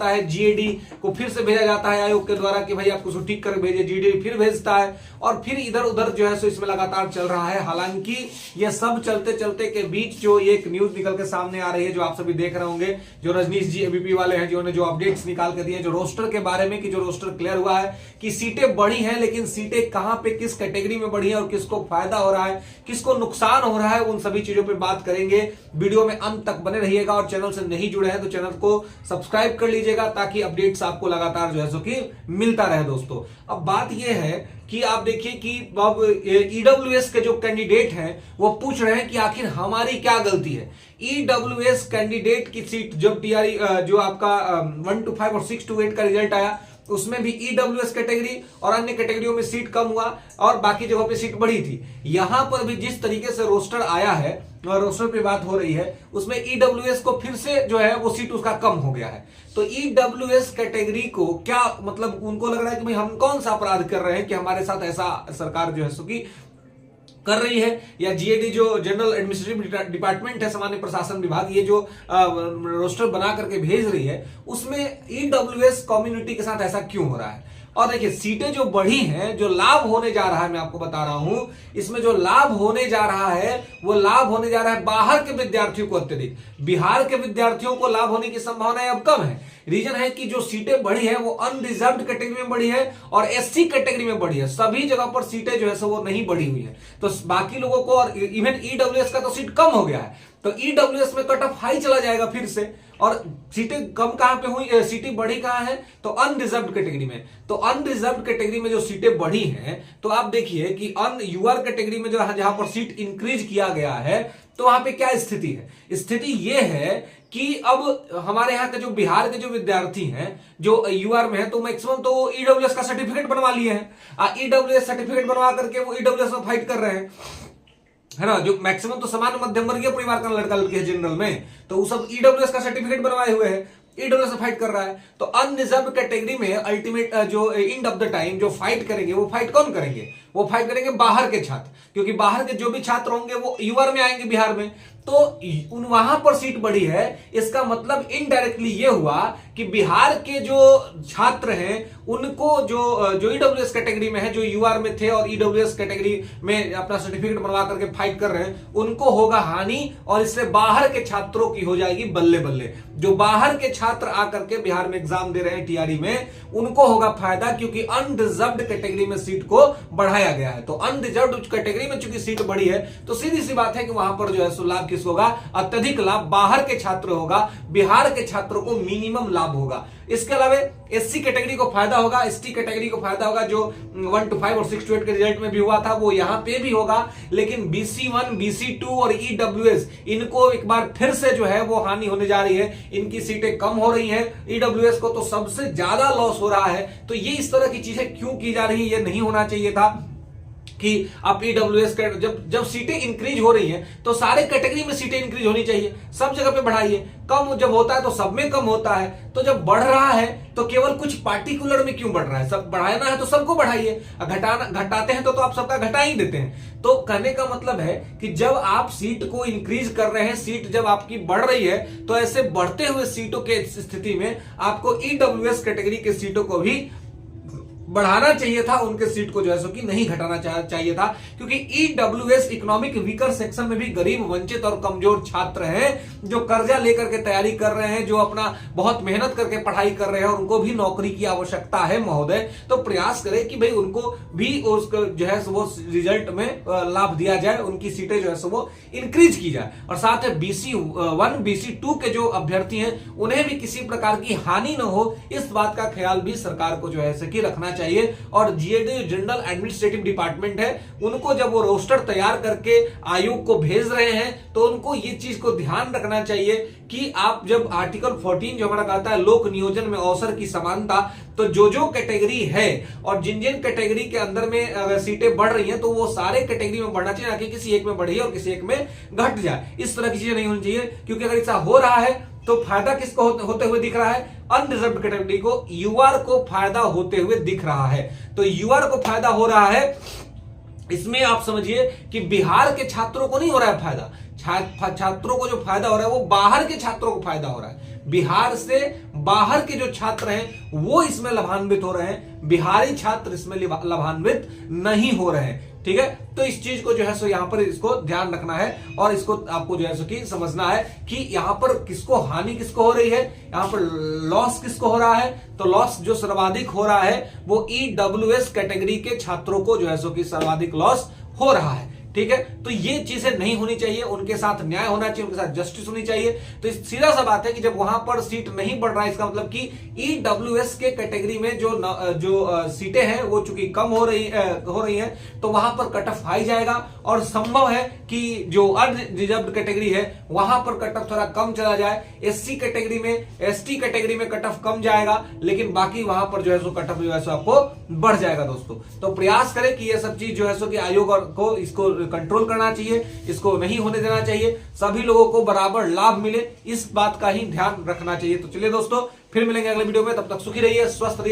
जाता है, जीएडी को फिर से भेजा जाता है आयोग के द्वारा कि भाई आपको उसको ठीक करके भेजे, जीएडी फिर भेजता है और फिर इधर उधर जो है सो इसमें लगातार चल रहा है। हालांकि ये सब चलते चलते के बीच जो एक न्यूज निकल के सामने आ रही है, जो आप सभी देख रहे होंगे, जो रजनीश जी एबीपी वाले हैं जिन्होंने जो अपडेट्स निकाल के दिए जो रोस्टर के बारे में, कि जो रोस्टर क्लियर हुआ है कि सीटें बढ़ी हैं, लेकिन सीटें कहां पे किस कैटेगरी में बढ़ी है और किसको फायदा हो रहा है, किसको नुकसान हो रहा है, उन सभी चीजों पे बात करेंगे। वीडियो में अंत तक बने रहिएगा और चैनल से नहीं जुड़े हैं तो चैनल को सब्सक्राइब कर लीजिएगा ताकि अपडेट्स आपको लगातार जो है सो कि मिलता रहे। दोस्तों अब बात यह है कि आप देखिए कि अब ईडब्ल्यूएस के जो कैंडिडेट हैं वो पूछ रहे हैं कि आखिर हमारी क्या गलती है। ईडब्ल्यूएस कैंडिडेट की सीट जब टीआरई जो आपका 1 to 5 और 6 to 8 का रिजल्ट आया उसमें भी ईडब्ल्यूएस कैटेगरी और अन्य कैटेगरियों में सीट कम हुआ और बाकी जगहों पे सीट बढ़ी थी। यहां पर भी जिस तरीके से रोस्टर आया है और रोस्टर पे बात हो रही है उसमें ईडब्ल्यूएस को फिर से जो है वो सीट उसका कम हो गया है। तो ईडब्ल्यूएस कैटेगरी को क्या मतलब उनको लग रहा है कि भाई हम कौन सा अपराध कर रहे हैं कि हमारे साथ ऐसा सरकार जो है सो कि कर रही है, या जीएडी जो जनरल एडमिनिस्ट्रेटिव डिपार्टमेंट है, सामान्य प्रशासन विभाग, ये जो रोस्टर बना करके भेज रही है उसमें ईडब्ल्यूएस कम्युनिटी के साथ ऐसा क्यों हो रहा है। और देखिए सीटें जो बढ़ी हैं, जो लाभ होने जा रहा है, मैं आपको बता रहा हूं, इसमें जो लाभ होने जा रहा है वो लाभ होने जा रहा है बाहर के विद्यार्थियों को अत्यधिक। बिहार के विद्यार्थियों को लाभ होने की संभावना अब कम है। रीजन है कि जो सीटें बढ़ी है वो अनरिजर्व्ड कैटेगरी में बढ़ी है और एससी कैटेगरी में बढ़ी है। सभी जगह पर सीटें जो है सो वो नहीं बढ़ी हुई है, तो बाकी लोगों को और इवन ईडब्ल्यूएस का तो सीट कम हो गया है, तो ईडब्ल्यूएस में कट ऑफ हाई चला जाएगा फिर से। और सीटें कम कहां पे हुई, सीटें बढ़ी कहां है, तो अनरिजर्व्ड कैटेगरी में। तो अनरिजर्व्ड कैटेगरी में जो सीटें बढ़ी हैं तो आप देखिए कि यूआर कैटेगरी में जो जहां पर सीट इंक्रीज किया गया है तो वहां पे क्या स्थिति है। स्थिति यह है कि अब हमारे यहाँ के जो बिहार के जो विद्यार्थी हैं जो यूआर में है तो मैक्सिमम तो ईडब्ल्यूएस का सर्टिफिकेट बनवा लिए हैं, ईडब्ल्यूएस सर्टिफिकेट बनवा करके वो ईडब्ल्यूएस में फाइट कर रहे हैं, है ना। जो मैक्सिमम तो सामान्य मध्यम वर्गीय परिवार का लड़का लड़की है जनरल में, तो वो सब ईडब्ल्यूएस का सर्टिफिकेट बनवाए हुए हैं, ईडब्ल्यूएस से फाइट कर रहा है। तो अनरिजर्व कैटेगरी में अल्टीमेट जो एंड ऑफ द टाइम जो फाइट करेंगे वो फाइट कौन करेंगे, वो फाइट करेंगे बाहर के छात्र, क्योंकि बाहर के जो भी छात्र होंगे वो यूआर में आएंगे बिहार में, तो वहां पर सीट बढ़ी है। इसका मतलब इनडायरेक्टली ये हुआ कि बिहार के जो छात्र हैं उनको जो ईडब्ल्यूएस कैटेगरी में है, जो यूआर में थे और ईडब्ल्यूएस कैटेगरी में अपना सर्टिफिकेट बनवा करके फाइट कर रहे हैं, उनको होगा हानि और इससे बाहर के छात्रों की हो जाएगी बल्ले बल्ले। जो बाहर के छात्र आकर के बिहार में एग्जाम दे रहे हैं टीआरई में उनको होगा फायदा, क्योंकि अनरिजर्व्ड कैटेगरी में सीट को बढ़ाया गया है। तो अनरिजर्व्ड कैटेगरी में चूंकि सीट बढ़ी है तो सीधी सी बात है कि वहां पर जो है सो लाभ किसको होगा, अत्यधिक लाभ बाहर के छात्र होगा, बिहार के छात्रों को मिनिमम लाभ होगा। इसके अलावा एससी कैटेगरी को फायदा होगा, एसटी कैटेगरी को फायदा होगा, जो 1 to 5 और 6 to 8 के रिजल्ट में भी हुआ था वो यहां पे भी होगा। लेकिन BC1, BC2 और ईडब्ल्यूएस इनको एक बार फिर से जो है वो हानि होने जा रही है, इनकी सीटें कम हो रही हैं। ईडब्ल्यूएस को तो सबसे ज्यादा लॉस हो रहा है। तो ये इस तरह की चीजें क्यों की जा रही है, ये नहीं होना चाहिए था कि आप ईडब्ल्यूएस का जब सीटें इंक्रीज हो रही हैं तो सारे कैटेगरी में सीटें इंक्रीज होनी चाहिए, सब जगह पे बढ़ाइए। कम जब होता है तो सब में कम होता है, तो जब बढ़ रहा है तो केवल कुछ पार्टिकुलर में क्यों बढ़ रहा है, सब बढ़ाना है तो सबको बढ़ाइए, घटाते हैं तो आप सबका घटा ही देते हैं। तो कहने का मतलब है कि जब आप सीट को इंक्रीज कर रहे हैं, सीट जब आपकी बढ़ रही है तो ऐसे बढ़ते हुए सीटों के स्थिति में आपको ईडब्ल्यूएस कैटेगरी के सीटों को भी बढ़ाना चाहिए था, उनके सीट को जो है सो कि नहीं घटाना चाहिए था, क्योंकि ईडब्ल्यूएस इकोनॉमिक वीकर सेक्शन में भी गरीब, वंचित और कमजोर छात्र हैं जो कर्जा लेकर के तैयारी कर रहे हैं, जो अपना बहुत मेहनत करके पढ़ाई कर रहे हैं और उनको भी नौकरी की आवश्यकता है महोदय। तो प्रयास करें कि भाई उनको भी उसको जो है वो रिजल्ट में लाभ दिया जाए, उनकी सीटें जो है सो वो इंक्रीज की जाए, और साथ में BC1, BC2 के जो अभ्यर्थी हैं उन्हें भी किसी प्रकार की हानि न हो, इस बात का ख्याल भी सरकार को जो है कि रखना चाहिए। और जीएडी जनरल एडमिनिस्ट्रेटिव डिपार्टमेंट है, उनको जब वो रोस्टर तैयार करके आयोग को भेज रहे हैं तो उनको ये चीज को ध्यान रखना चाहिए कि आप जब आर्टिकल 14 जो हमारा कहता है लोक नियोजन में अवसर की समानता, तो जो कैटेगरी है और जिन कैटेगरी के अंदर में अगर सीटें बढ़ रही हैं तो वो सारे कैटेगरी में बढ़ना चाहिए, ना कि किसी एक में बढ़ी और किसी एक में घट जाए। इस तरह की चीजें नहीं होनी चाहिए, क्योंकि अगर ऐसा हो रहा है तो फायदा किसको होते हुए दिख रहा है, अनरिजर्व कैटेगरी को, यूआर को फायदा होते हुए दिख रहा है। तो यूआर को फायदा हो रहा है, इसमें आप समझिए कि बिहार के छात्रों को नहीं हो रहा है फायदा, छात्रों को जो फायदा हो रहा है वो बाहर के छात्रों को फायदा हो रहा है। बिहार से बाहर के जो छात्र हैं वो इसमें लाभान्वित हो रहे हैं, बिहारी छात्र इसमें लाभान्वित नहीं हो रहे हैं। ठीक है, तो इस चीज को जो है सो यहां पर इसको ध्यान रखना है और इसको आपको जो है सो कि समझना है कि यहां पर किसको हानि किसको हो रही है, यहां पर लॉस किसको हो रहा है। तो लॉस जो सर्वाधिक हो रहा है वो ईडब्ल्यूएस कैटेगरी के छात्रों को जो है सो कि सर्वाधिक लॉस हो रहा है। ठीक है, तो ये चीजें नहीं होनी चाहिए, उनके साथ न्याय होना चाहिए, उनके साथ जस्टिस होनी चाहिए। तो सीधा सा बात है कि जब वहां पर सीट नहीं बढ़ रहा है, इसका मतलब कि ईडब्ल्यूएस के कैटेगरी में जो सीटें हैं वो चूंकि कम हो रही हैं, तो वहां पर कट ऑफ हाई जाएगा और संभव है कि जो अनरिजर्व्ड कैटेगरी है वहां पर कट ऑफ थोड़ा कम चला जाए। एससी कैटेगरी में, एसटी कैटेगरी में कट ऑफ कम जाएगा, लेकिन बाकी वहां पर जो है सो कट ऑफ जो है सो आपको बढ़ जाएगा दोस्तों। तो प्रयास करें कि ये सब चीज जो है सो कि आयोग को इसको कंट्रोल करना चाहिए, इसको नहीं होने देना चाहिए, सभी लोगों को बराबर लाभ मिले, इस बात का ही ध्यान रखना चाहिए। तो चलिए दोस्तों, फिर मिलेंगे अगले वीडियो में, तब तक सुखी रहिए, स्वस्थ रहिए।